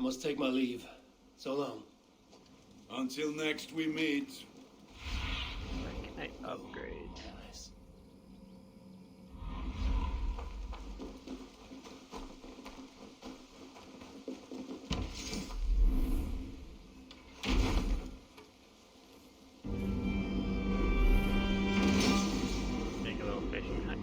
must take my leave. So long. Until next we meet. Can I upgrade? Nice. Make a little fishing hut.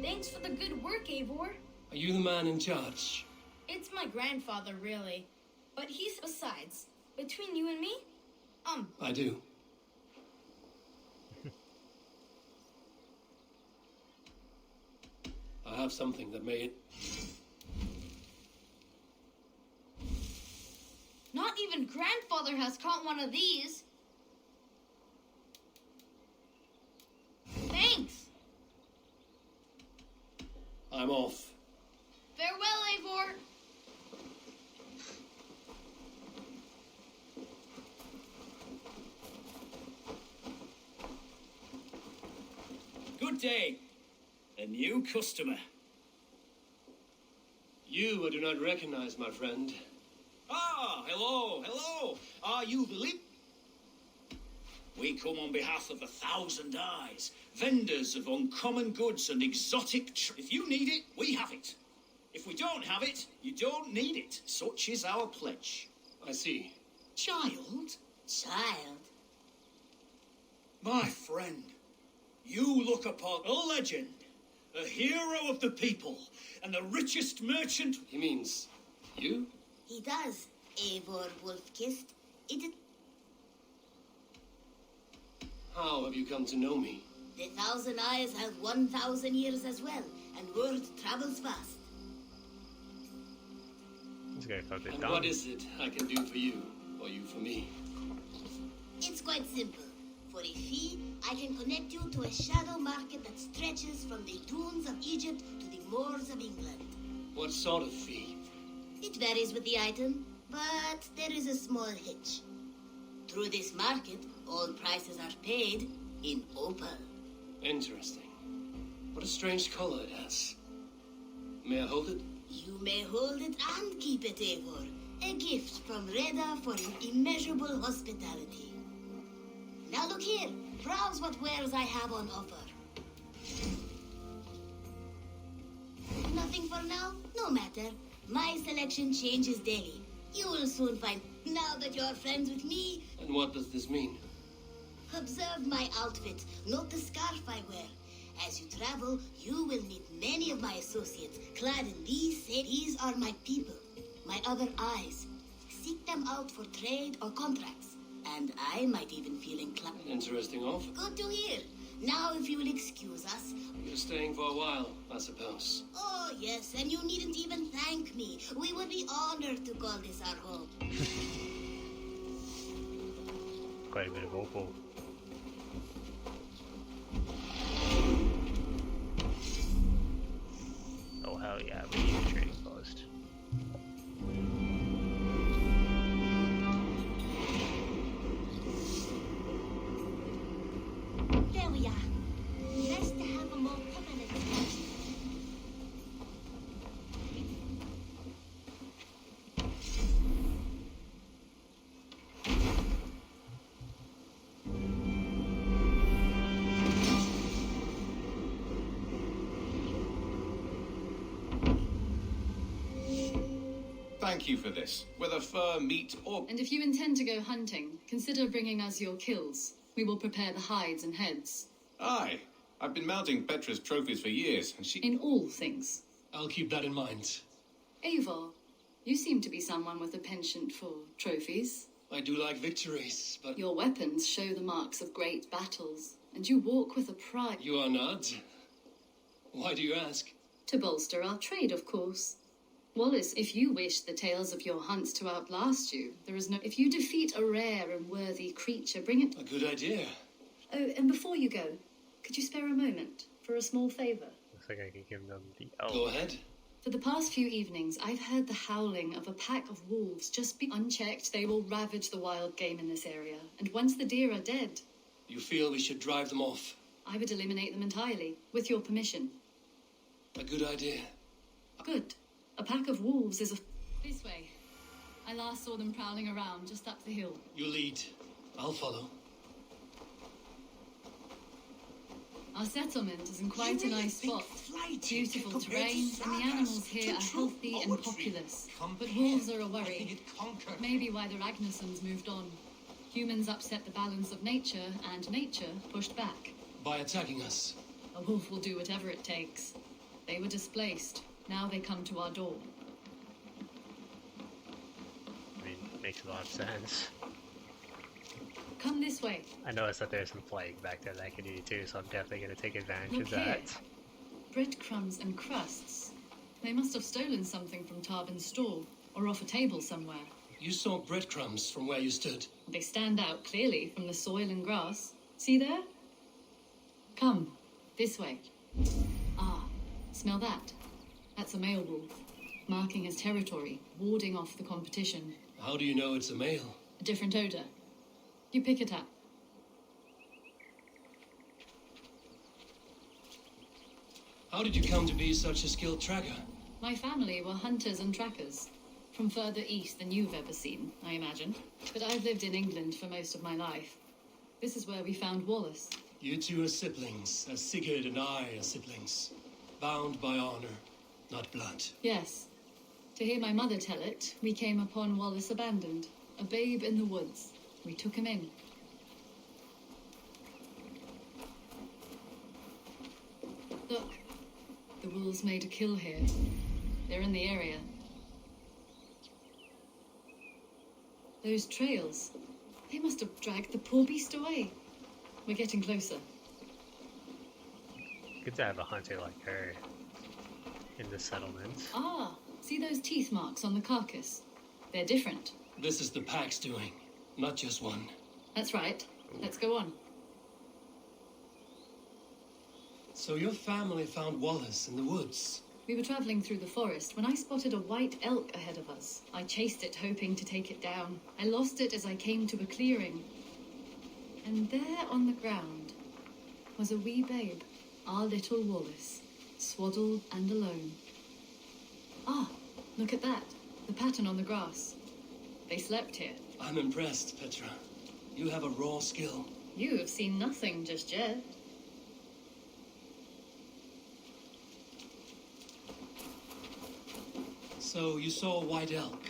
Thanks for the good work, Eivor. Are you the man in charge? It's my grandfather, really. But he's besides. Between you and me, I do. I have something that may... Not even grandfather has caught one of these. Thanks. I'm off. Farewell, Eivor. Good day. A new customer. You I do not recognize, my friend. Ah, hello, hello. Are you the lip? We come on behalf of 1,000 Eyes, vendors of uncommon goods and exotic if you need it, we have it. If we don't have it, you don't need it. Such is our pledge. I see. Child? Child. My friend, you look upon a legend, a hero of the people, and the richest merchant. He means... you? He does, Eivor Wolf-Kissed. How have you come to know me? The 1,000 Eyes have 1,000 years as well, and word travels fast. Let's go for a bit And down. what is it I can do for you, or you for me? It's quite simple. For a fee, I can connect you to a shadow market that stretches from the dunes of Egypt to the moors of England. What sort of fee? It varies with the item, but there is a small hitch. Through this market, all prices are paid in opal. Interesting. What a strange color it has. May I hold it? You may hold it and keep it, Eivor. A gift from Reda for your immeasurable hospitality. Now look here. Browse what wares I have on offer. Nothing for now? No matter. My selection changes daily. You will soon find, now that you're friends with me. And what does this mean? Observe my outfit. Note the scarf I wear. As you travel, you will meet many of my associates, clad in these are my people, my other eyes. Seek them out for trade or contracts. And I might even feel inclined. Interesting offer. Good to hear. Now, if you will excuse us. You're staying for a while, I suppose. Oh, yes, and you needn't even thank me. We would be honored to call this our home. Quite a bit of opal. Oh hell yeah, we need a trading post. There we are. Nice to have a more permanent connection. Thank you for this. Whether fur, meat, or... And if you intend to go hunting, consider bringing us your kills. We will prepare the hides and heads. Aye. I've been mounting Petra's trophies for years, and she... In all things. I'll keep that in mind. Eivor, you seem to be someone with a penchant for trophies. I do like victories, but... Your weapons show the marks of great battles, and you walk with a pride. You are not? Why do you ask? To bolster our trade, of course. Wallace, if you wish the tales of your hunts to outlast you, there is no... If you defeat a rare and worthy creature, bring it... A good idea. Oh, and before you go, could you spare a moment for a small favor? Looks like I could give them the... Go ahead. For the past few evenings, I've heard the howling of a pack of wolves. Just be unchecked, they will ravage the wild game in this area. And once the deer are dead... You feel we should drive them off? I would eliminate them entirely, with your permission. A good idea. Good. A pack of wolves is a... This way. I last saw them prowling around just up the hill. You lead. I'll follow. Our settlement is in quite a nice spot. Beautiful terrain, and the animals here are healthy and populous. But wolves are a worry. Maybe why the Ragnarsons moved on. Humans upset the balance of nature, and nature pushed back. By attacking us. A wolf will do whatever it takes. They were displaced. Now they come to our door. I mean, makes a lot of sense. Come this way. I noticed that there's some plague back there that I can do too, so I'm definitely going to take advantage Look of that. here. Breadcrumbs and crusts. They must have stolen something from Tarbin's stall, or off a table somewhere. You saw breadcrumbs from where you stood. They stand out clearly from the soil and grass. See there? Come, this way. Ah, smell that? That's a male wolf, marking his territory, warding off the competition. How do you know it's a male? A different odor. You pick it up. How did you come to be such a skilled tracker? My family were hunters and trackers. From further east than you've ever seen, I imagine. But I've lived in England for most of my life. This is where we found Wallace. You two are siblings, as Sigurd and I are siblings. Bound by honor, not blood. Yes. To hear my mother tell it, we came upon Wallace abandoned, a babe in the woods. We took him in. Look, the wolves made a kill here. They're in the area. Those trails, they must have dragged the poor beast away. We're getting closer. Good to have a hunter like her in the settlement. Ah, see those teeth marks on the carcass? They're different. This is the pack's doing, not just one. That's right. Let's go on. So your family found Wallace in the woods. We were traveling through the forest when I spotted a white elk ahead of us. I chased it, hoping to take it down. I lost it as I came to a clearing. And there on the ground was a wee babe, our little Wallace, swaddled and alone. Ah, look at that. The pattern on the grass. They slept here. I'm impressed, Petra. You have a raw skill. You have seen nothing just yet. So you saw a white elk,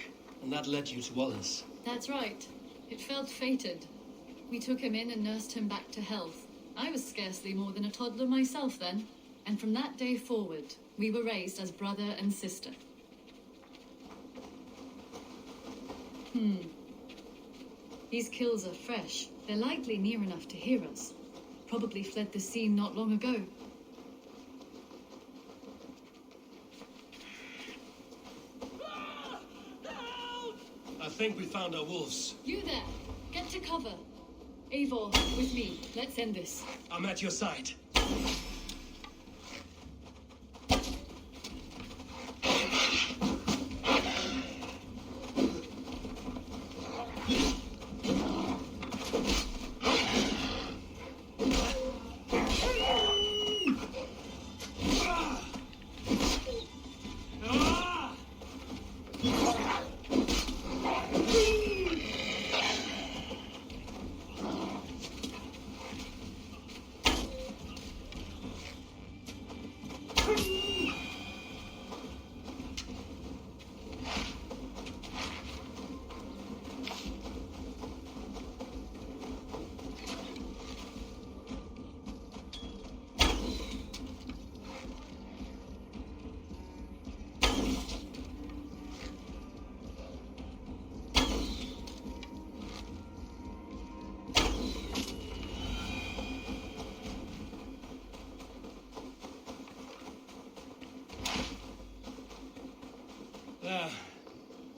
and that led you to Wallace. That's right. It felt fated. We took him in and nursed him back to health. I was scarcely more than a toddler myself then. And from that day forward, we were raised as brother and sister. These kills are fresh. They're likely near enough to hear us. Probably fled the scene not long ago. I think we found our wolves. You there! Get to cover! Eivor, with me. Let's end this. I'm at your side.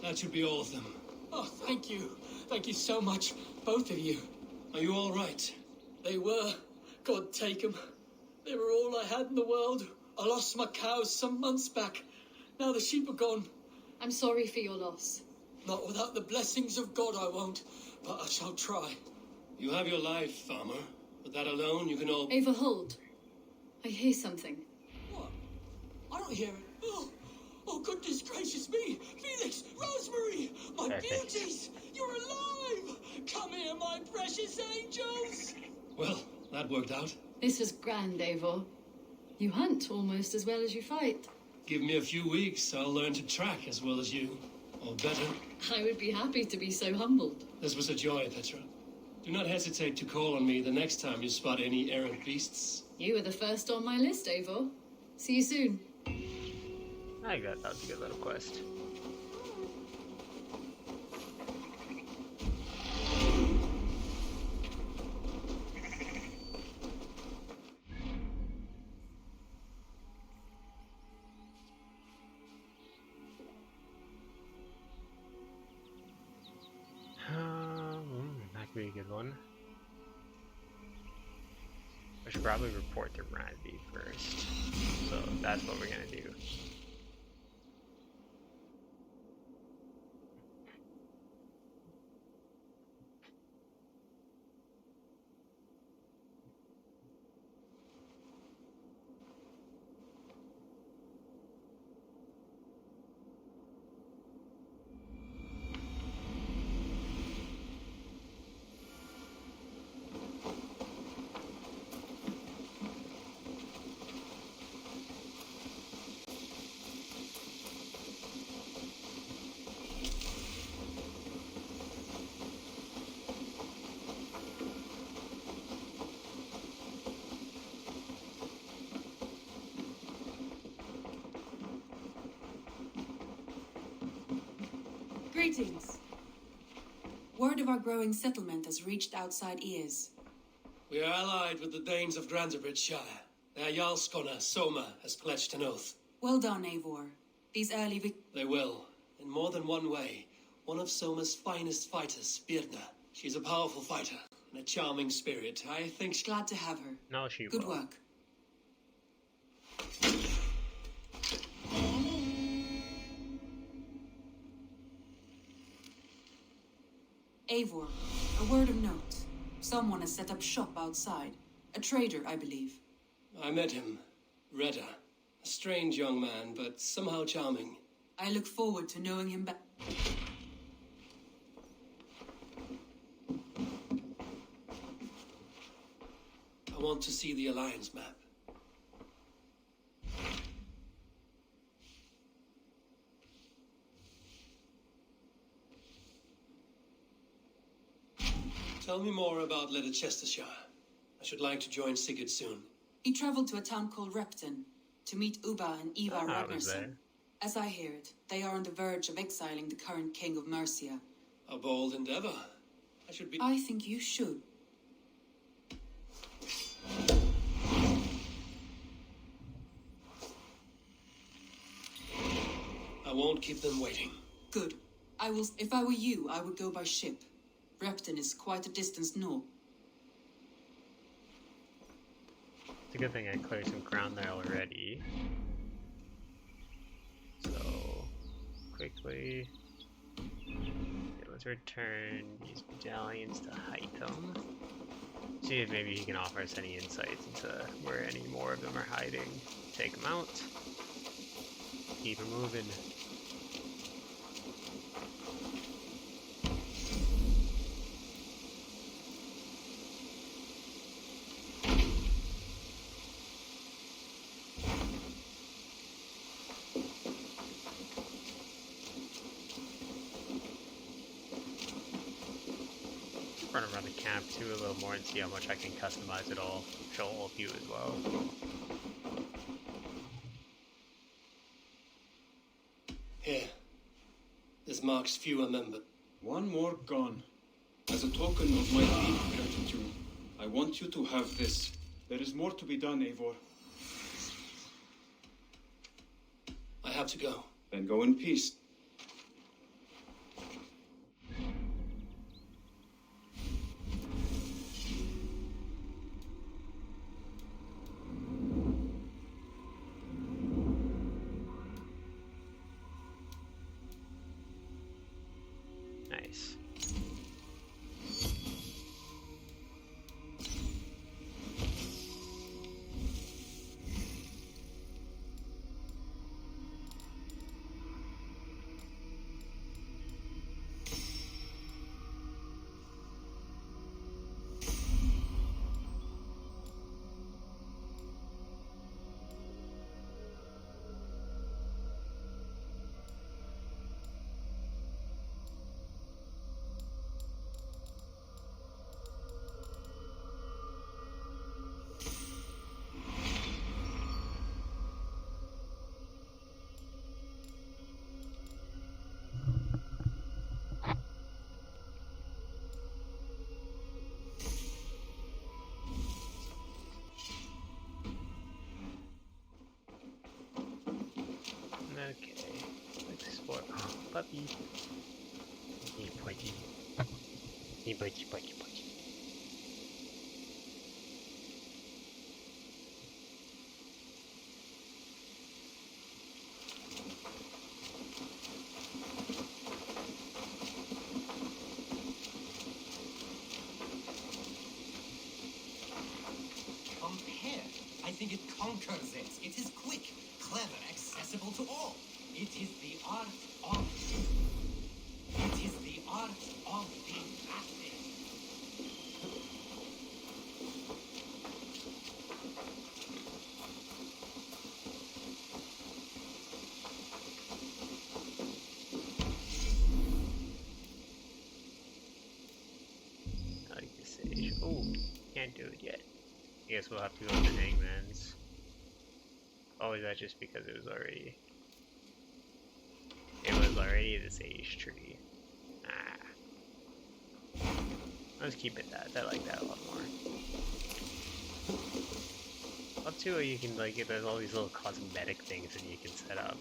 That should be all of them. Oh, thank you. Thank you so much, both of you. Are you all right? They were. God take them. They were all I had in the world. I lost my cows some months back. Now the sheep are gone. I'm sorry for your loss. Not without the blessings of God I won't, but I shall try. You have your life, farmer. With that alone, you can all... Eivor, hold. I hear something. What? I don't hear it. Oh, goodness gracious me! Felix, Rosemary, my Perfect. beauties, you're alive! Come here, my precious angels! Well, that worked out. This was grand, Eivor. You hunt almost as well as you fight. Give me a few weeks, I'll learn to track as well as you. Or better. I would be happy to be so humbled. This was a joy, Petra. Do not hesitate to call on me the next time you spot any errant beasts. You were the first on my list, Eivor. See you soon. I got that was a good little quest. That could be a good one. I should probably report to Randy first. So that's what we're gonna do. Greetings. Word of our growing settlement has reached outside ears. We are allied with the Danes of Granderbridgeshire. Their Jarlskona, Soma, has pledged an oath. Well done, Eivor. These early They will, in more than one way. One of Soma's finest fighters, Birna. She's a powerful fighter and a charming spirit. I think she... Glad to have her. No, she Good will. work. Eivor, a word of note. Someone has set up shop outside. A trader, I believe. I met him. Redda. A strange young man, but somehow charming. I look forward to knowing him better. I want to see the Alliance map. Tell me more about Leicestershire. I should like to join Sigurd soon. He traveled to a town called Repton to meet Uba and Eva I was there. Ragnarsson. As I hear it, they are on the verge of exiling the current king of Mercia. A bold endeavor. I should be... I think you should. I won't keep them waiting. Good. I will. If I were you, I would go by ship. Repton is quite a distance north. It's a good thing I cleared some ground there already. So, quickly, let's return these medallions to Hytham. See if maybe he can offer us any insights into where any more of them are hiding. Take them out. Keep them moving. Run around the camp too a little more and see how much I can customize it all. Show all of you as well. Here. This marks fewer members. One more gone. As a token of my deep gratitude, I want you to have this. There is more to be done, Eivor. I have to go. Then go in peace. Nice. puppy. Hey, budgie. Hey, budgie, budgie, budgie. Compare. I think it conquers it. It is quick, clever, accessible to all. It is the art of... It is the art of the masses. I like this stage. Oh, can't do it yet. I guess we'll have to go to the Hangman's. Oh, is that just because it was already... It was already the sage tree. Ah. Let's keep it that. I like that a lot more. Up to it, you can like there's all these little cosmetic things that you can set up.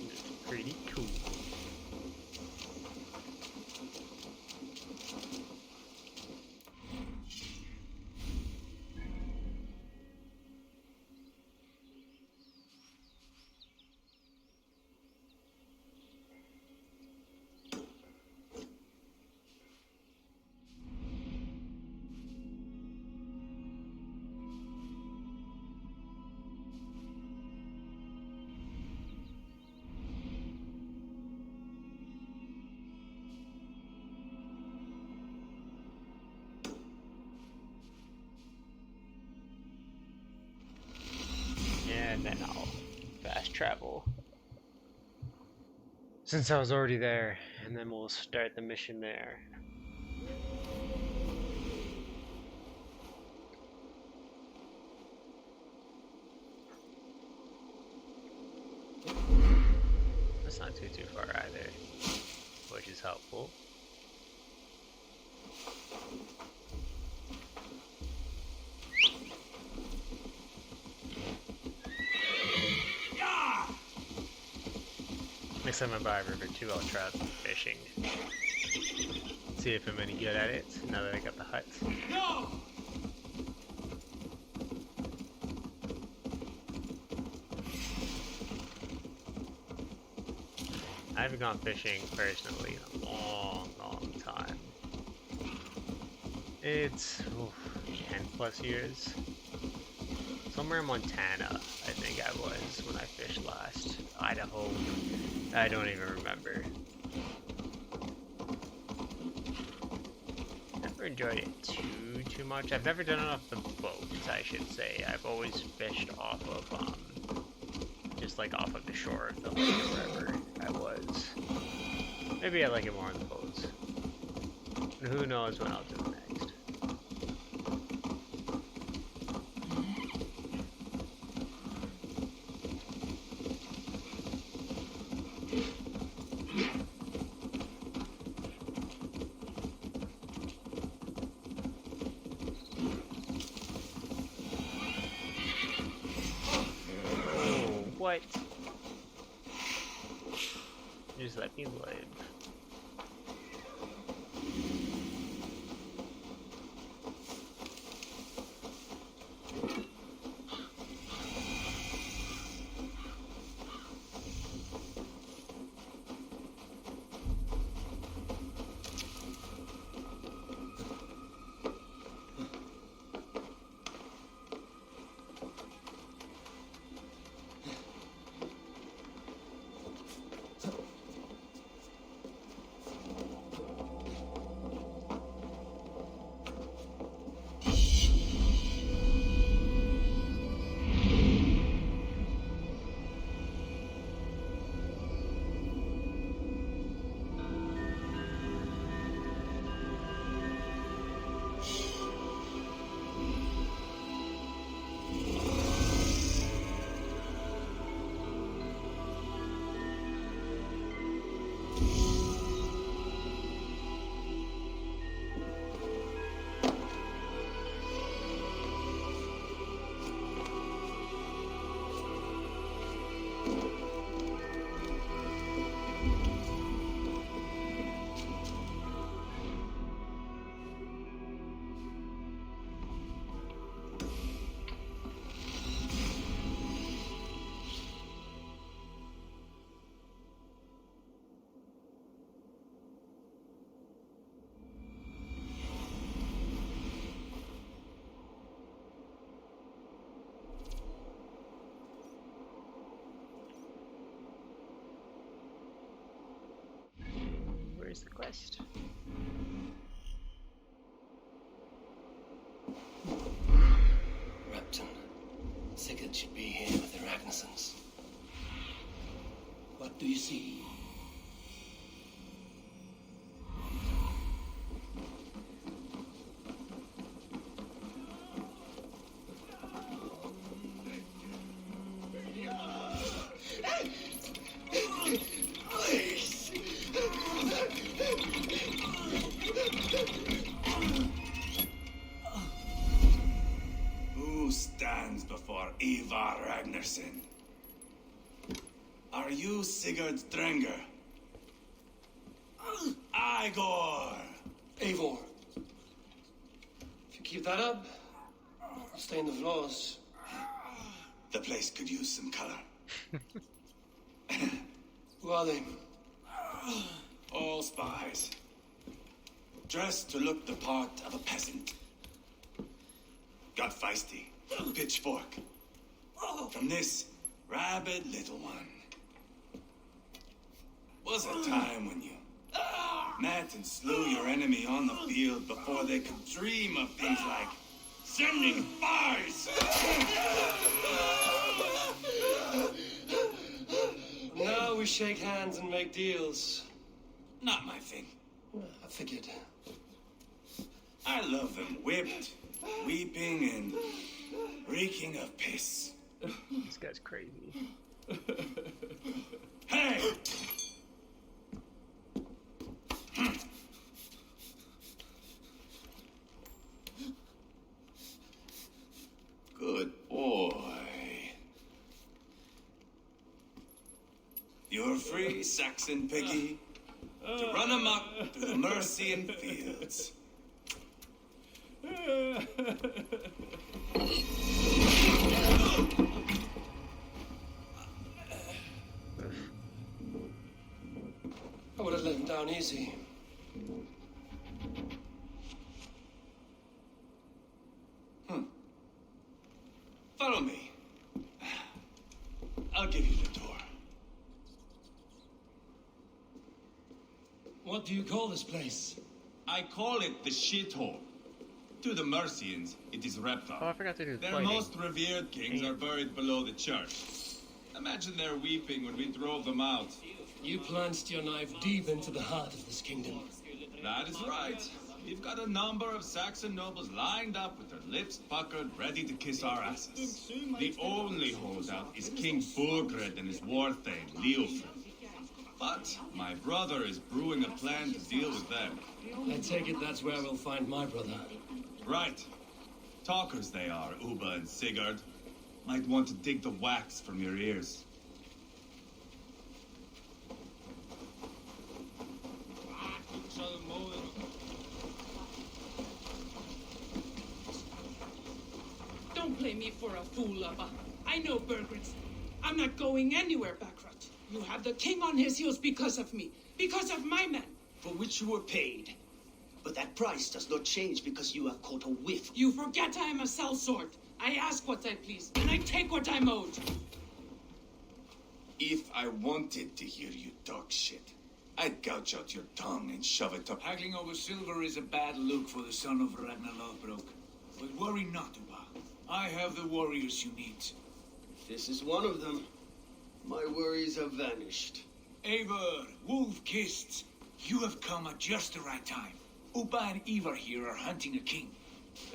It's pretty cool. And then I'll fast travel. Since I was already there, and then we'll start the mission there. That's not too far either, which is helpful. Next time I buy River 2, I'll try fishing. See if I'm any good at it, now that I got the hut. No! I haven't gone fishing personally in a long time. It's 10 plus years. Somewhere in Montana, I think I was when I fished last. Idaho, I don't even remember. Never enjoyed it too much. I've never done it off the boat, I should say. I've always fished off of, just like off of the shore of the lake or wherever I was. Maybe I like it more on the boats. And who knows when I'll do it next. What? Just let me live. finish the quest. Repton. Sigurd should be here with the Ragnarsons. What do you see? Who stands before Ivar Ragnarsson? Are you Sigurd Drenger? Igor! Eivor. If you keep that up, I'll stain the floors. The place could use some color. Who are they? All spies. Dressed to look the part of a peasant. Got feisty. Pitchfork. From this rabid little one. Was a time when you met and slew your enemy on the field before they could dream of things like sending spies. Now we shake hands and make deals. Not my thing. I figured. I love them whipped, weeping, and reeking of piss. This guy's crazy. Hey! Good boy. You're free, Saxon piggy, to run amok through the Mercian fields. I would have let him down easy. Follow me. I'll give you the door. What do you call this place? I call it the shithole. To the Mercians, it is Repton. Oh, I forgot to do Their fighting. most revered kings are buried below the church. Imagine their weeping when we drove them out. You plunged your knife deep into the heart of this kingdom. That is right. We've got a number of Saxon nobles lined up with their lips puckered, ready to kiss our asses. The only holdout is King Burgred and his war thane, Leofrid. But my brother is brewing a plan to deal with them. I take it that's where we'll find my brother. Right. Talkers they are, Uba and Sigurd. Might want to dig the wax from your ears. Don't play me for a fool, Abba. I know Bergred's. I'm not going anywhere, Backrot. You have the king on his heels because of me. Because of my men. For which you were paid. But that price does not change because you have caught a whiff. You forget I am a sellsword. I ask what I please, and I take what I'm owed. If I wanted to hear you talk shit, I'd gouge out your tongue and shove it up. Haggling over silver is a bad look for the son of Ragnar Lothbrok. But worry not, Uba. I have the warriors you need. This is one of them. My worries have vanished. Eivor, Wolf-Kissed, you have come at just the right time. Uba and Ivar here are hunting a king.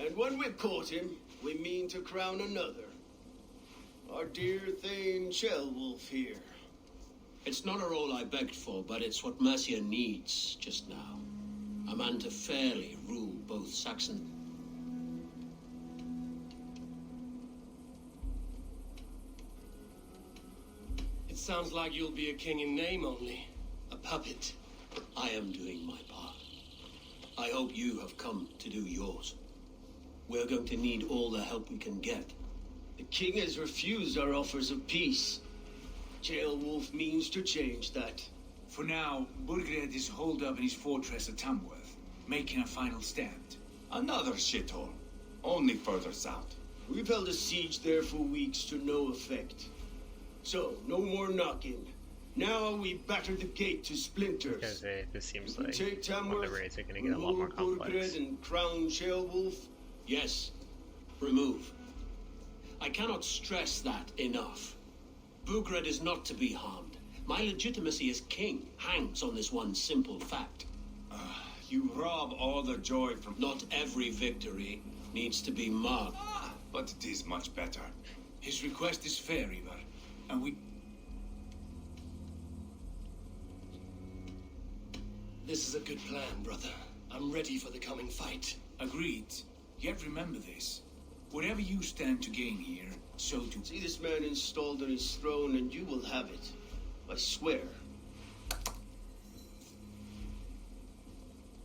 And when we've caught him, we mean to crown another. Our dear Thane Shellwolf here. It's not a role I begged for, but it's what Mercia needs just now. A man to fairly rule both Saxon. It sounds like you'll be a king in name only. A puppet. I am doing my part. I hope you have come to do yours. We're going to need all the help we can get. The king has refused our offers of peace. Jailwolf means to change that. For now, Burgred is holed up in his fortress at Tamworth, making a final stand. Another shithole. Only further south. We've held a siege there for weeks to no effect. So, no more knocking. Now we batter the gate to splinters. Because this seems like Take one of Tamworth, the raids are going to get a lot more remove complex. Burgred and crown Sheolwolf. Yes, remove. I cannot stress that enough. Bugred is not to be harmed. My legitimacy as king hangs on this one simple fact. You rob all the joy from... Not every victory needs to be marked. But it is much better. His request is fair, Ivar, and we... This is a good plan, brother. I'm ready for the coming fight. Agreed. Yet remember this. Whatever you stand to gain here, so do... See this man installed on his throne and you will have it. I swear.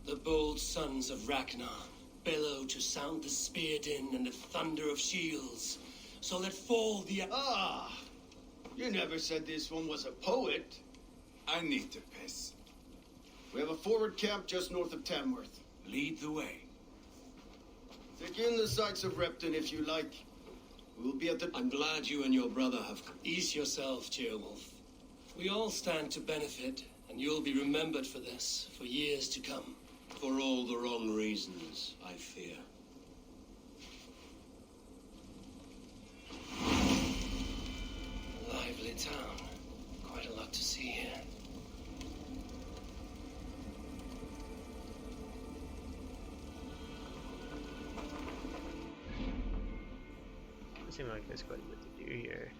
The bold sons of Ragnar bellow to sound the spear din and the thunder of shields. So let fall the... Ah! You never said this one was a poet. I need to piss. We have a forward camp just north of Tamworth. Lead the way. Take in the sights of Repton if you like. We'll be at the... I'm glad you and your brother have... Ease yourself, Sheolwolf. We all stand to benefit, and you'll be remembered for this for years to come. For all the wrong reasons, I fear. Lively town. Quite a lot to see here. It seems like there's quite a bit to do here.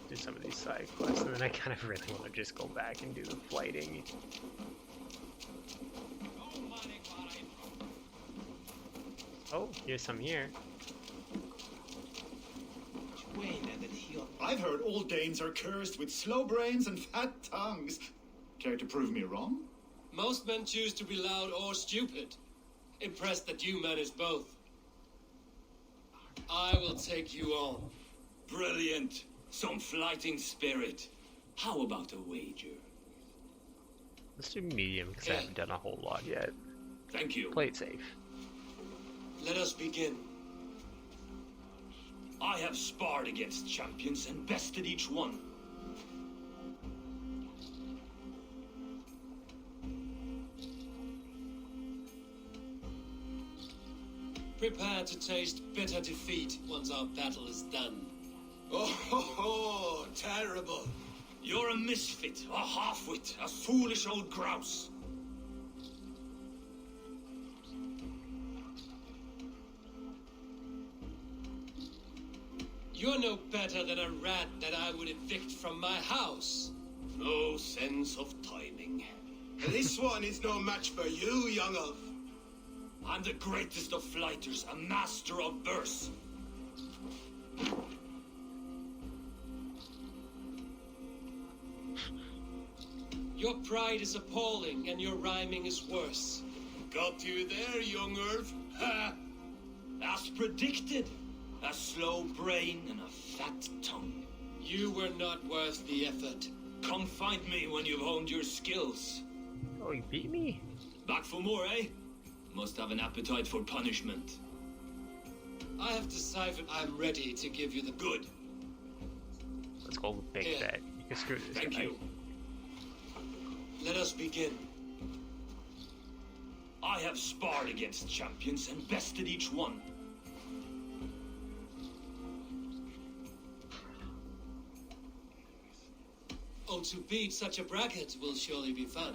Do some of these side quests, and then I kind of really want to just go back and do the flighting. Oh, here's some here. I've heard all Danes are cursed with slow brains and fat tongues. Care to prove me wrong? Most men choose to be loud or stupid. Impressed that you manage both. I will take you on. Brilliant. Some flighting spirit. How about a wager? Let's do medium, because I haven't done a whole lot yet. Thank you. Play it safe. Let us begin. I have sparred against champions and bested each one. Prepare to taste bitter defeat once our battle is done. Oh, terrible. You're a misfit, a half-wit, a foolish old grouse. You're no better than a rat that I would evict from my house. No sense of timing. This one is no match for you, young elf. I'm the greatest of flighters, a master of verse. Your pride is appalling, and your rhyming is worse. Got you there, young Irv. Ha! As predicted. A slow brain and a fat tongue. You were not worth the effort. Come find me when you've honed your skills. Oh, you beat me? Back for more, eh? Must have an appetite for punishment. I have deciphered I'm ready to give you the good. Let's go with big bet. You can screw this Thank guy. you. Let us begin. I have sparred against champions and bested each one. Oh, to beat such a bracket will surely be fun.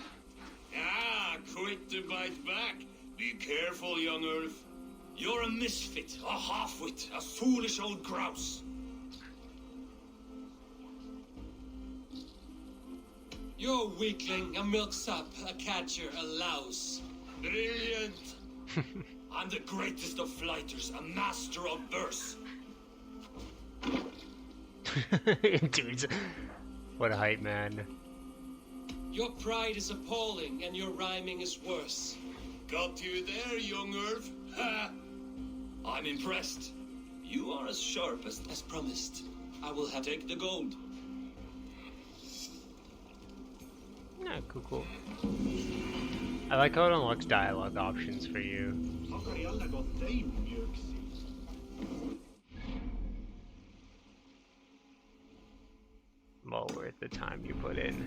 Ah, quick to bite back. Be careful, young Irv. You're a misfit, a half-wit, a foolish old grouse. You're a weakling, a milksop, a catcher, a louse. Brilliant. I'm the greatest of flighters, a master of verse. Dudes, what a hype, man. Your pride is appalling, and your rhyming is worse. Got you there, young Earth. Ha! I'm impressed. You are as sharp as promised. I will have take the gold. Yeah, cool. I like how it unlocks dialogue options for you. Well worth the time you put in.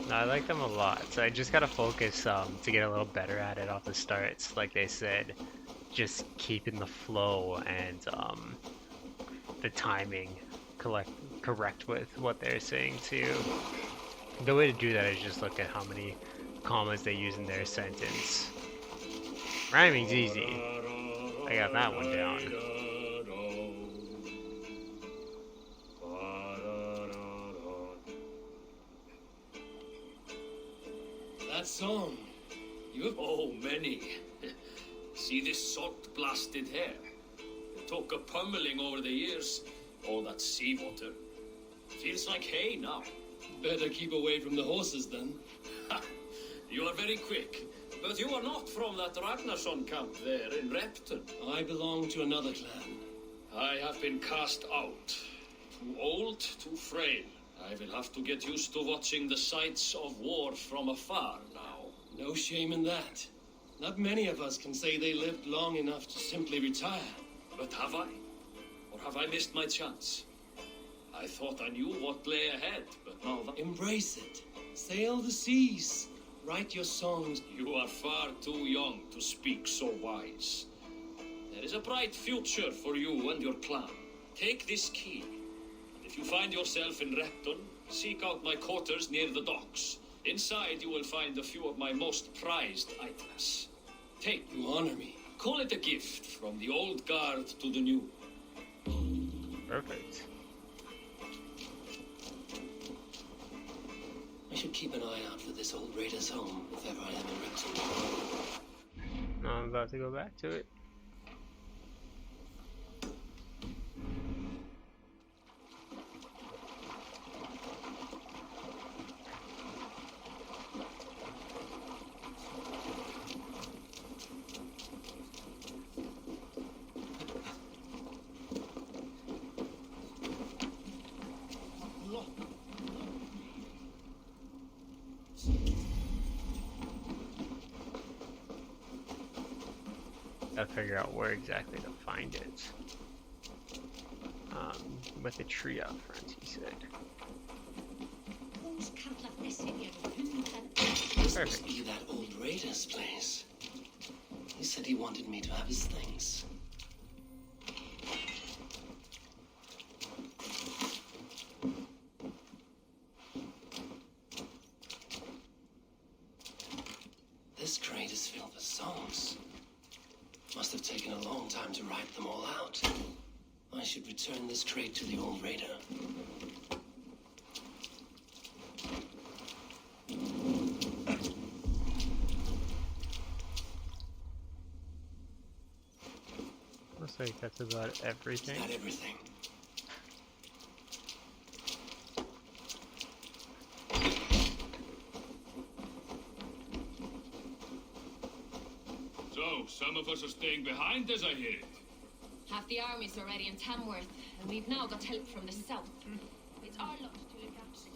No, I like them a lot, so I just gotta focus to get a little better at it off the start. It's like they said, just keeping the flow and the timing correct with what they're saying too. The way to do that is just look at how many commas they use in their sentence. Rhyming's easy. I got that one down. That song. You have many. See this salt-blasted hair? It took a pummeling over the years. All that seawater. Feels like hay now. Better keep away from the horses then. You are very quick. But you are not from that Ragnarsson camp there in Repton. I belong to another clan. I have been cast out. Too old, too frail. I will have to get used to watching the sights of war from afar now. No shame in that. Not many of us can say they lived long enough to simply retire. But have I? Or have I missed my chance? I thought I knew what lay ahead, but now that... Embrace it. Sail the seas. Write your songs. You are far too young to speak so wise. There is a bright future for you and your clan. Take this key. If you find yourself in Repton, seek out my quarters near the docks. Inside you will find a few of my most prized items. Take. You honor me. Call it a gift from the old guard to the new. Perfect. I should keep an eye out for this old raider's home if ever I am in Repton. No, I'm about to go back to it. Gotta figure out where exactly to find it. With a tree out front, he said. This must be that old raider's place. He said he wanted me to have his things. This crate is filled with songs. Must have taken a long time to write them all out. I should return this crate to the old raider. Looks like that's about everything. Not everything. So, some of us are staying behind as I hear it. Half the army's already in Tamworth, and we've now got help from the south. It's our lot to look after.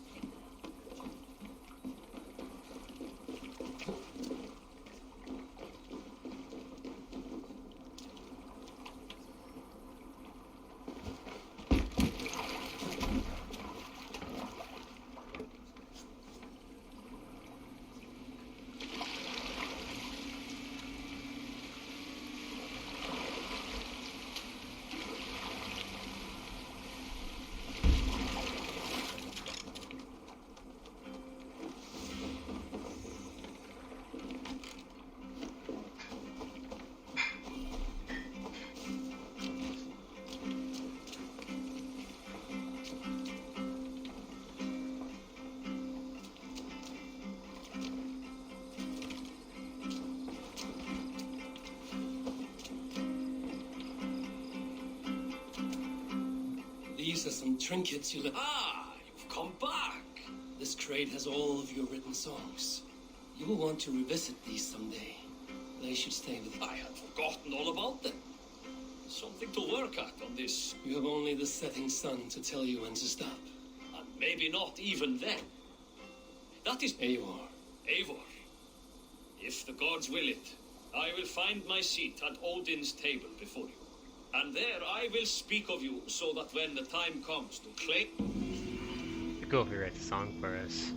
These are some trinkets you left. Ah, you've come back. This crate has all of your written songs. You will want to revisit these someday. They should stay with you. I had forgotten all about them. Something to work at on this. You have only the setting sun to tell you when to stop. And maybe not even then. That is Eivor. Eivor. If the gods will it, I will find my seat at Odin's table before you. And there I will speak of you so that when the time comes to claim... Go if you write the song for us.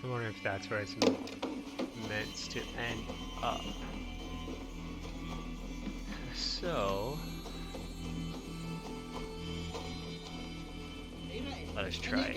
I wonder if that's where it's meant to end up. So let us try it.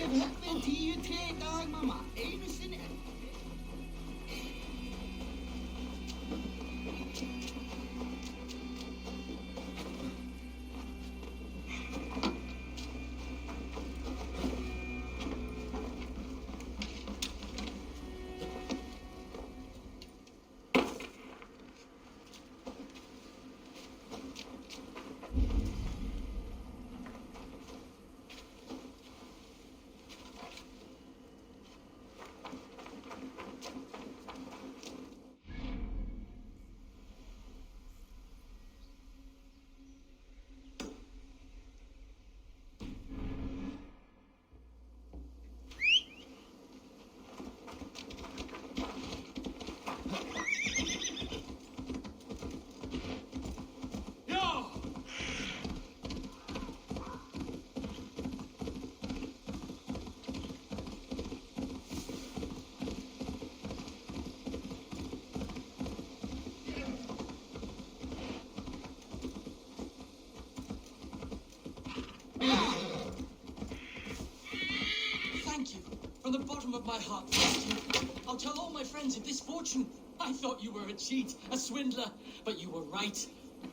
Thank you. From the bottom of my heart, thank you. I'll tell all my friends of this fortune. I thought you were a cheat, a swindler, but you were right.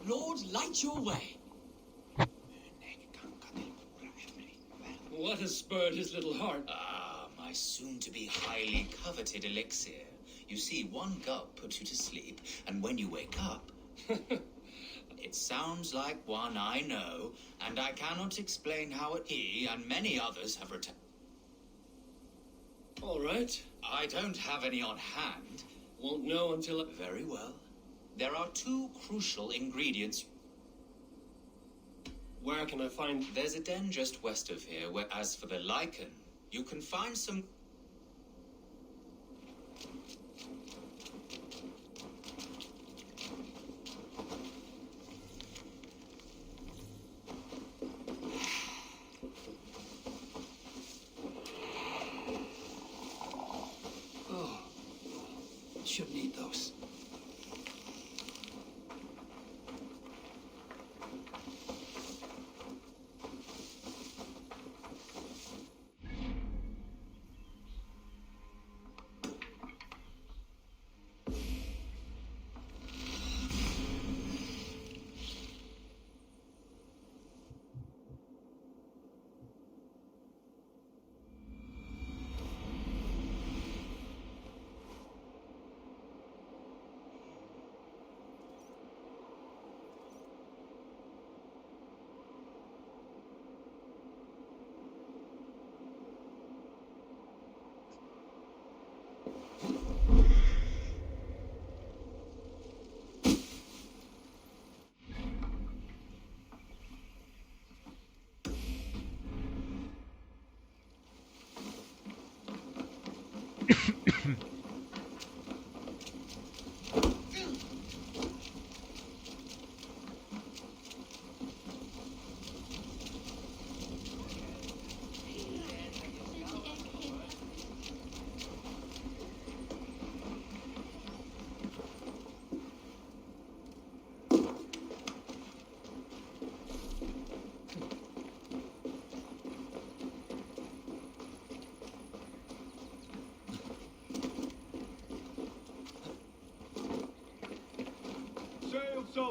Lord, light your way. What has spurred his little heart? Ah, my soon-to-be highly coveted elixir. You see, one gulp puts you to sleep, and when you wake up... It sounds like one I know, and I cannot explain how he and many others have returned. All right. I don't have any on hand. Won't know until... Very well. There are two crucial ingredients. Where can I find... There's a den just west of here, where, as for the lichen, you can find some... Oh, should need those.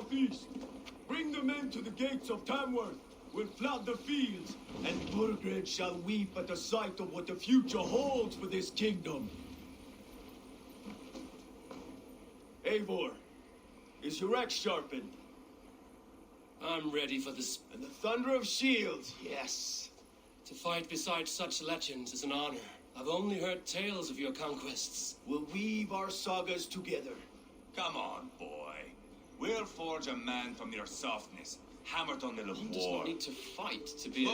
northeast. Bring the men to the gates of Tamworth. We'll flood the fields, and Burgred shall weep at the sight of what the future holds for this kingdom. Eivor, is your axe sharpened? I'm ready for this. And the thunder of shields? Yes. To fight beside such legends is an honor. I've only heard tales of your conquests. We'll weave our sagas together. Come on, boy. We'll forge a man from your softness, hammered on the war. You just need to fight to be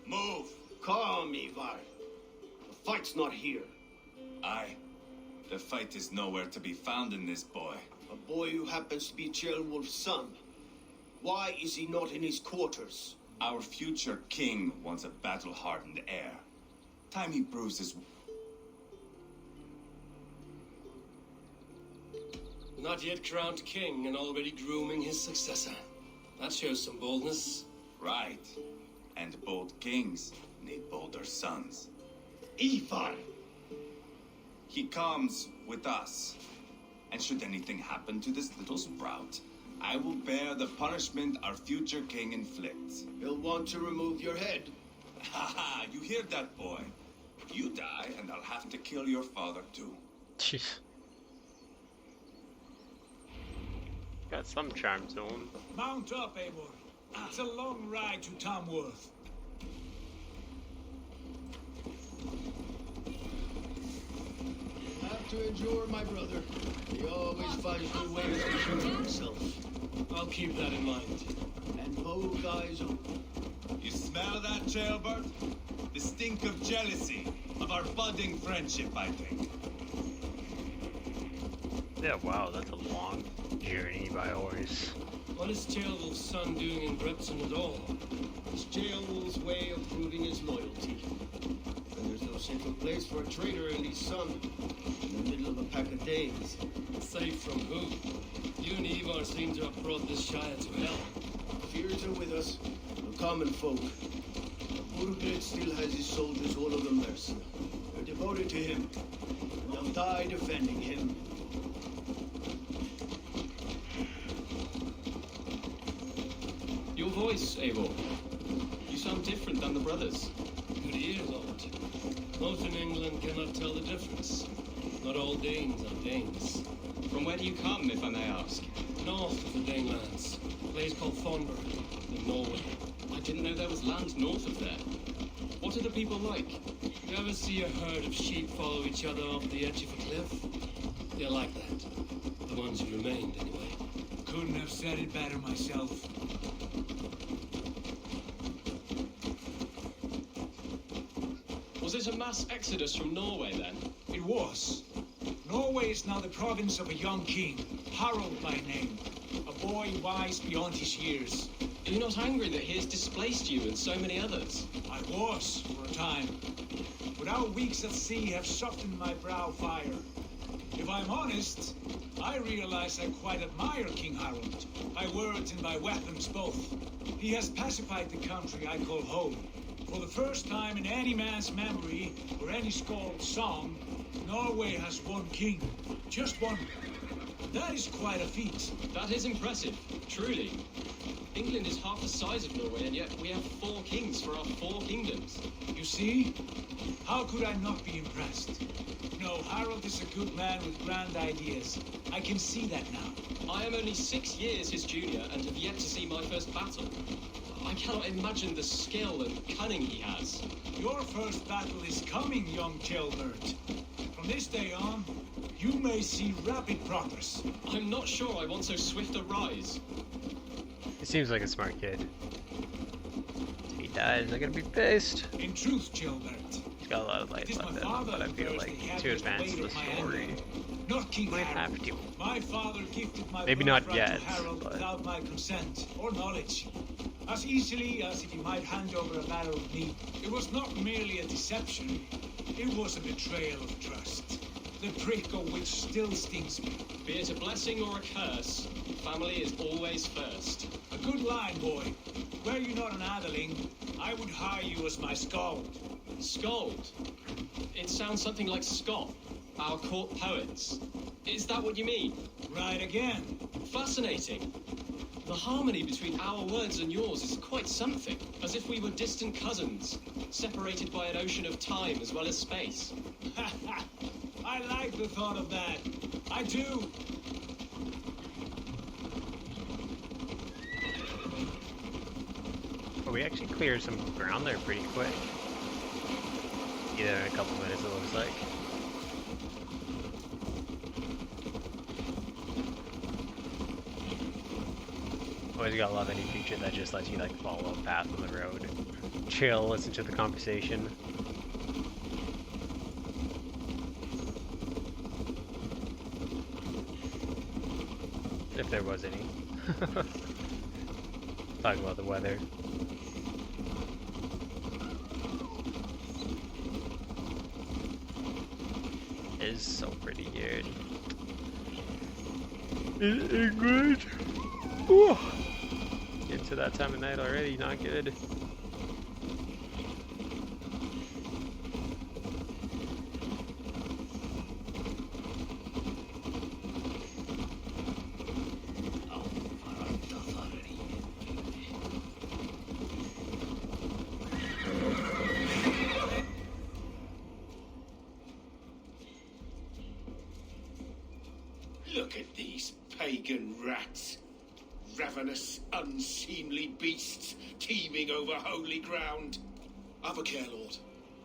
Move! Calm, Ivar. The fight's not here. Aye. The fight is nowhere to be found in this boy. A boy who happens to be Ceolwulf's son. Why is he not in his quarters? Our future king wants a battle-hardened heir. Time he proves his... Not yet crowned king and already grooming his successor. That shows some boldness. Right. And bold kings need bolder sons. Ivar! He comes with us. And should anything happen to this little sprout, I will bear the punishment our future king inflicts. He'll want to remove your head. Ha ha! You hear that, boy? You die, and I'll have to kill your father, too. Jeez. Got some charm to him. Mount up, Eivor. It's a long ride to Tamworth. You have to endure, my brother. He always finds new ways to show himself. I'll keep that in mind. And both eyes open. You smell that, Jailbird? The stink of jealousy, of our budding friendship, I think. Yeah, wow, that's a long journey by horse. What is Ceolwulf's son doing in Brepton at all? It's Ceolwulf's way of proving his loyalty. And there's no safer place for a traitor and his son. In the middle of a pack of Danes. Safe from who? You and Ivar seem to have brought this Shire to hell. Fears are with us, the common folk. Burgred still has his soldiers all over Mercia. They're devoted to him, and they'll die defending him. Your voice, Eivor. You sound different than the brothers. Good ear, Lord. Most in England cannot tell the difference. Not all Danes are Danes. From where do you come, if I may ask? North of the Danelands. A place called Thornbury, in Norway. I didn't know there was land north of there. What are the people like? You ever see a herd of sheep follow each other off the edge of a cliff? They're like that. The ones who remained, anyway. Couldn't have said it better myself. Was it a mass exodus from Norway, then? It was. Norway is now the province of a young king, Harald by name. A boy wise beyond his years. Are you not angry that he has displaced you and so many others? I was, for a time. But our weeks at sea have softened my brow fire. If I'm honest, I realize I quite admire King Harald. By words and by weapons both. He has pacified the country I call home. For the first time in any man's memory, or any skald's song, Norway has one king. Just one. That is quite a feat. That is impressive, truly. England is half the size of Norway, and yet we have 4 kings for our 4 kingdoms. You see? How could I not be impressed? No, Harald is a good man with grand ideas. I can see that now. I am only 6 years his junior and have yet to see my first battle. I cannot imagine the skill and cunning he has. Your first battle is coming, young Ceolbert. From this day on, you may see rapid progress. I'm not sure I want so swift a rise. He seems like a smart kid. If he dies, I'm gonna be pissed. In truth, Ceolbert, He's got a lot of life left in him, but I feel like to advance the story, not King might Harald. have to. My father gifted my Maybe not birthright yet, to Harald but... without my consent or knowledge. As easily as if he might hand over a barrel of meat. It was not merely a deception, it was a betrayal of trust. The prick of which still stings me. Be it a blessing or a curse, family is always first. A good line, boy. Were you not an adeling, I would hire you as my skald. Skald? It sounds something like Scott, our court poets. Is that what you mean? Right again. Fascinating. The harmony between our words and yours is quite something. As if we were distant cousins, separated by an ocean of time as well as space. I like the thought of that. I do. But we actually cleared some ground there pretty quick. Either in a couple minutes, it looks like. Always gotta love any feature that just lets you like follow a path on the road. Chill, listen to the conversation. If there was any. Talk about the weather. It is so pretty here. It is good. Ooh. Getting to that time of night already, not good. Look at these pagan rats. Ravenous, unseemly beasts teeming over holy ground. Have a care, Lord.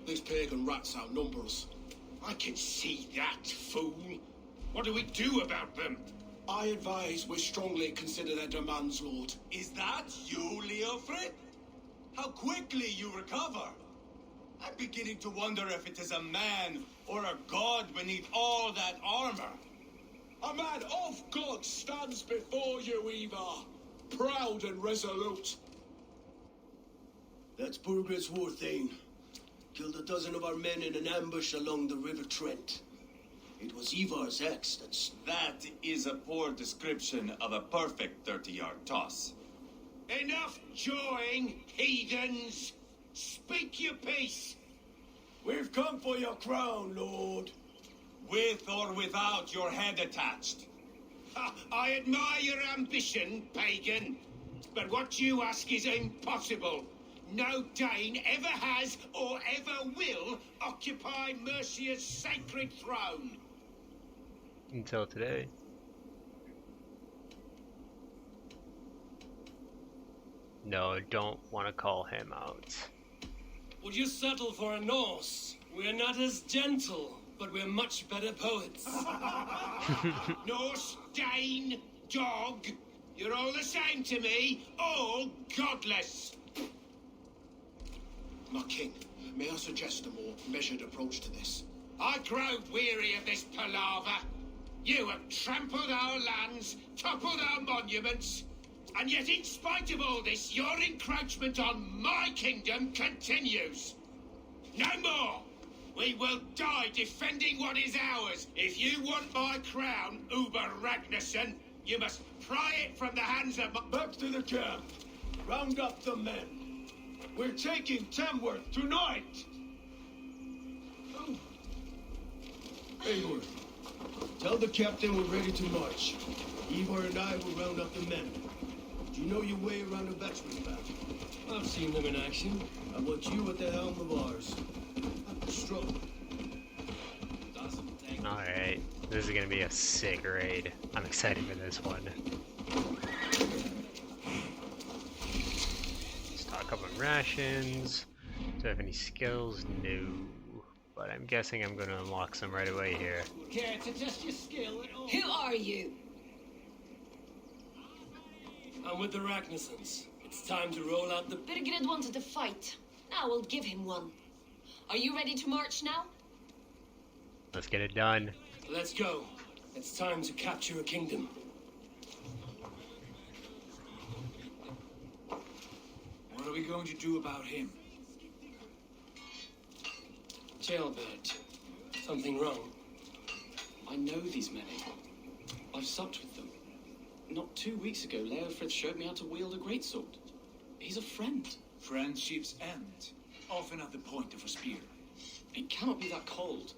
These pagan rats outnumber us. I can see that, fool. What do we do about them? I advise we strongly consider their demands, Lord. Is that you, Leofrid? How quickly you recover! I'm beginning to wonder if it is a man or a god beneath all that armor. A man of God stands before you, Ivar. Proud and resolute. That's Burgred's war thane. Killed a dozen of our men in an ambush along the River Trent. It was Ivar's axe that's... That is a poor description of a perfect 30-yard toss. Enough jawing, heathens! Speak your piece! We've come for your crown, Lord. With or without your head attached. I admire your ambition, pagan. But what you ask is impossible. No Dane ever has or ever will occupy Mercia's sacred throne. Until today. No, don't want to call him out. Would you settle for a Norse? We're not as gentle, but we're much better poets. Norse, Dane, dog, you're all the same to me, all godless. My king, may I suggest a more measured approach to this? I grow weary of this palaver. You have trampled our lands, toppled our monuments, and yet in spite of all this, your encroachment on my kingdom continues. No more! We will die defending what is ours. If you want my crown, Uber Ragnarsson, you must pry it from the hands of my... Back to the camp. Round up the men. We're taking Tamworth tonight! Oh. Eivor, tell the captain we're ready to march. Eivor and I will round up the men. Do you know your way around a batsman's back? I've seen them in action. I want you at the helm of ours. Stroke. Alright, this is gonna be a sick raid. I'm excited for this one. Stock up on rations. Do I have any skills? No. But I'm guessing I'm gonna unlock some right away here. Care to test your skill at all? Who are you? I'm with the Ragnarssons. It's time to roll out the... Burgred wanted to fight. Now we'll give him one. Are you ready to march now? Let's get it done. Let's go. It's time to capture a kingdom. What are we going to do about him? Jailbird. Something wrong? I know these men. I've supped with them. Not 2 weeks ago, Leofrid showed me how to wield a greatsword. He's a friend. Friendships end, often at the point of a spear. It cannot be that cold.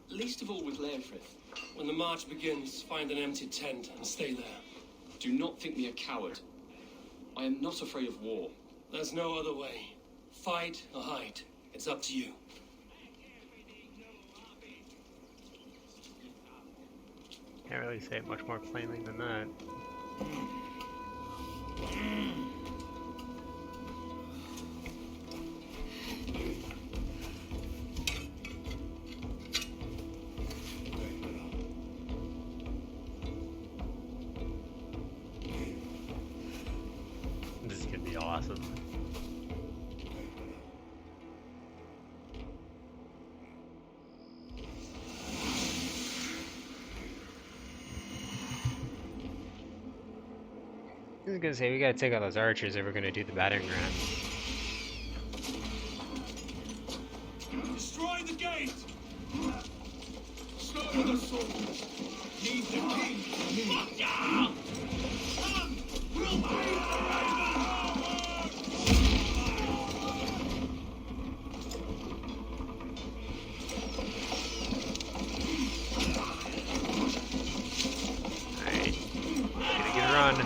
Least of all with Leofrid. When the march begins, find an empty tent and stay there. Do not think me a coward. I am not afraid of war. There's no other way. Fight or hide. It's up to you. Can't really say it much more plainly than that. This is gonna be awesome. I was gonna say, we gotta take out those archers if we're gonna do the battering ram. Destroy the gate! Slaughter the soldiers! Leave the king to me! Alright. Get a run.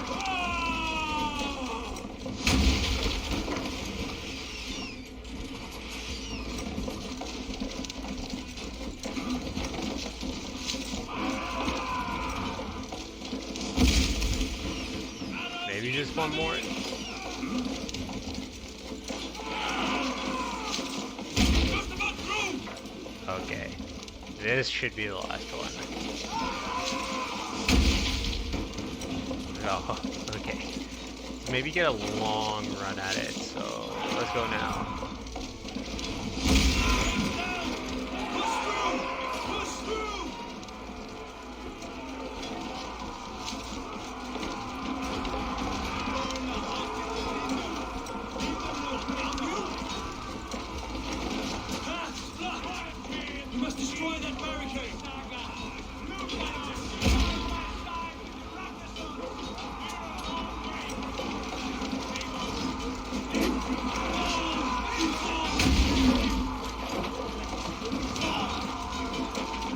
Maybe just one more. Okay. This should be the last one. Oh, okay. So maybe get a long run at it, so let's go now. You must destroy that barricade!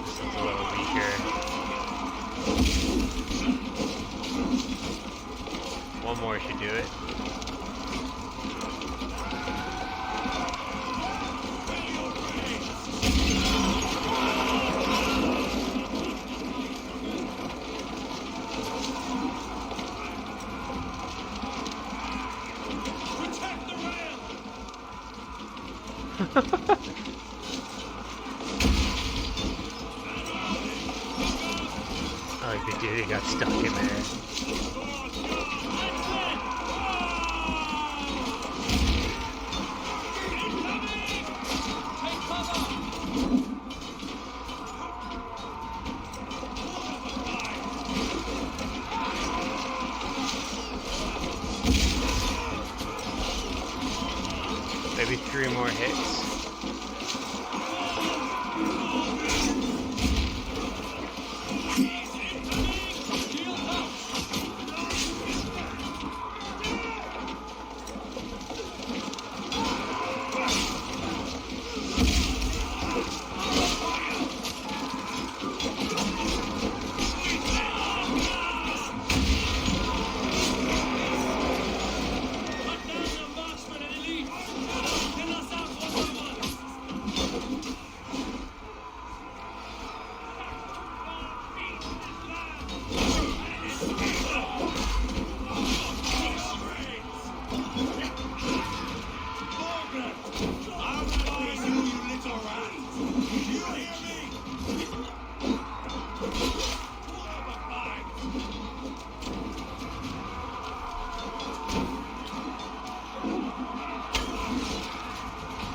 This is a little weaker. One more should do it. I like the dude who got stuck in there. Maybe 3 more hits.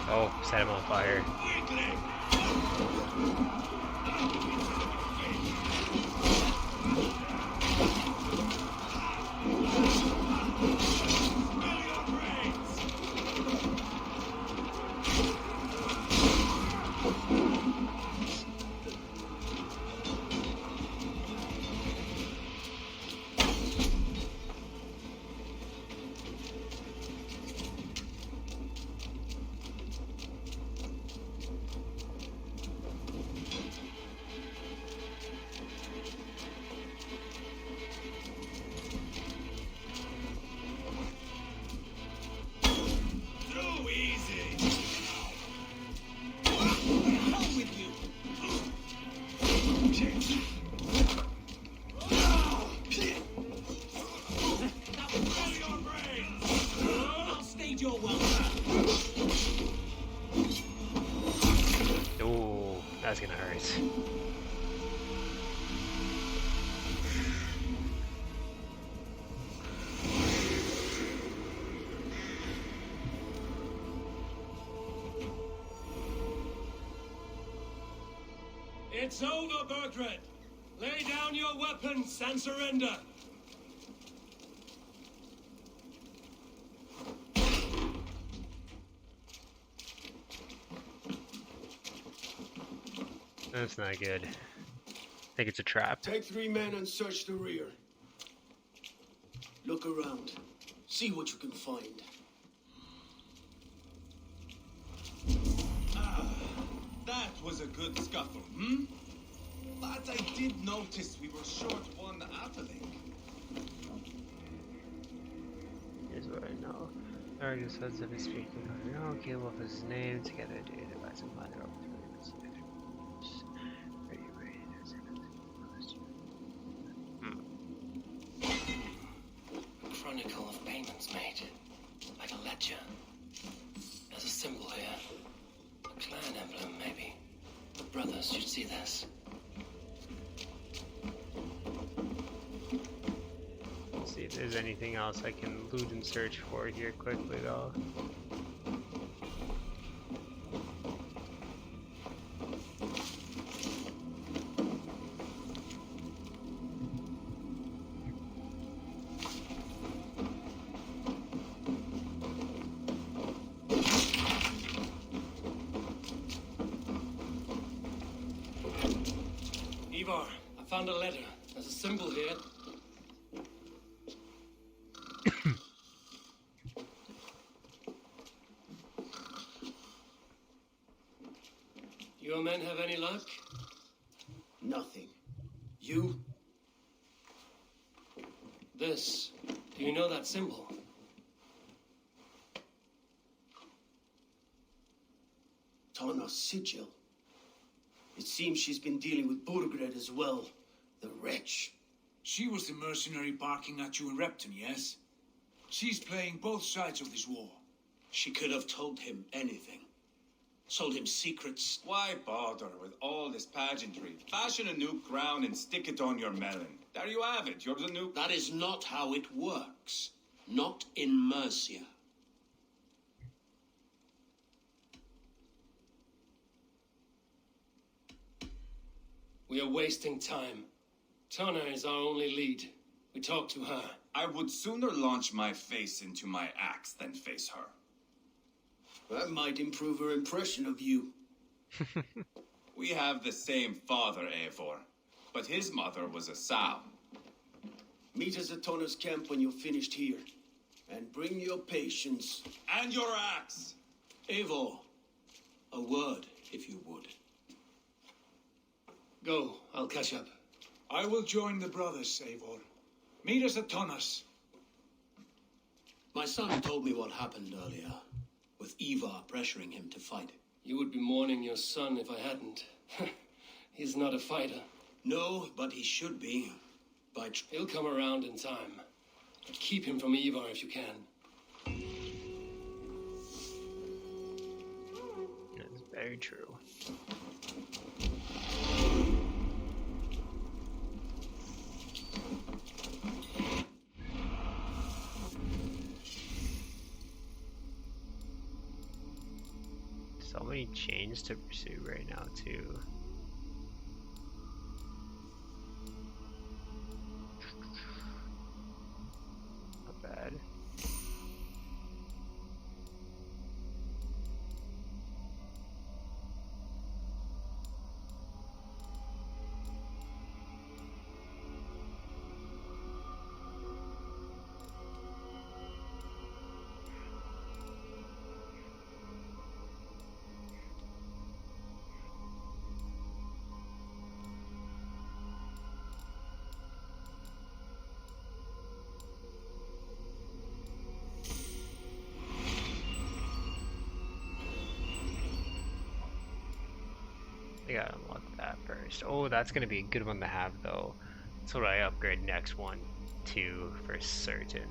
Oh, set him on fire. need your welfare. Ooh, that's gonna hurt. It's over, Burgred. Lay down your weapons and surrender. That's not good. I think it's a trap. Take 3 men and search the rear. Look around. See what you can find. That was a good scuffle, hmm? But I did notice we were short one athelink. Here's what I know. Argus heads of his speaking. No, Caleb with his name together to devise a plan of Chronicle of payments made. Like a ledger. There's a symbol here. A clan emblem, maybe. The brothers should see this. Let's see if there's anything else I can loot and search for here quickly though. Ivar, I found a letter. There's a symbol here. Your men have any luck? Nothing. You? This. Do you know that symbol? Tana's sigil. It seems she's been dealing with Burgred as well. The wretch. She was the mercenary barking at you in Repton, yes? She's playing both sides of this war. She could have told him anything. Sold him secrets. Why bother with all this pageantry? Fashion a new crown and stick it on your melon. There you have it. You're the new... That is not how it works. Not in Mercia. We are wasting time. Tana is our only lead. We talk to her. I would sooner launch my face into my axe than face her. That might improve her impression of you. We have the same father, Eivor, but his mother was a sow. Meet us at Tana's camp when you're finished here. And bring your patience. And your axe! Eivor, a word, if you would. Go, I'll catch up. I will join the brothers, Eivor. Meet us at Tana's. My son told me what happened earlier, with Ivar pressuring him to fight. You would be mourning your son if I hadn't. He's not a fighter. No, but he should be. He'll come around in time. But keep him from Ivar if you can. That's very true. So many chains to pursue right now too. Not bad. I gotta unlock that first. Oh, that's gonna be a good one to have though. That's what I upgrade next one to for certain.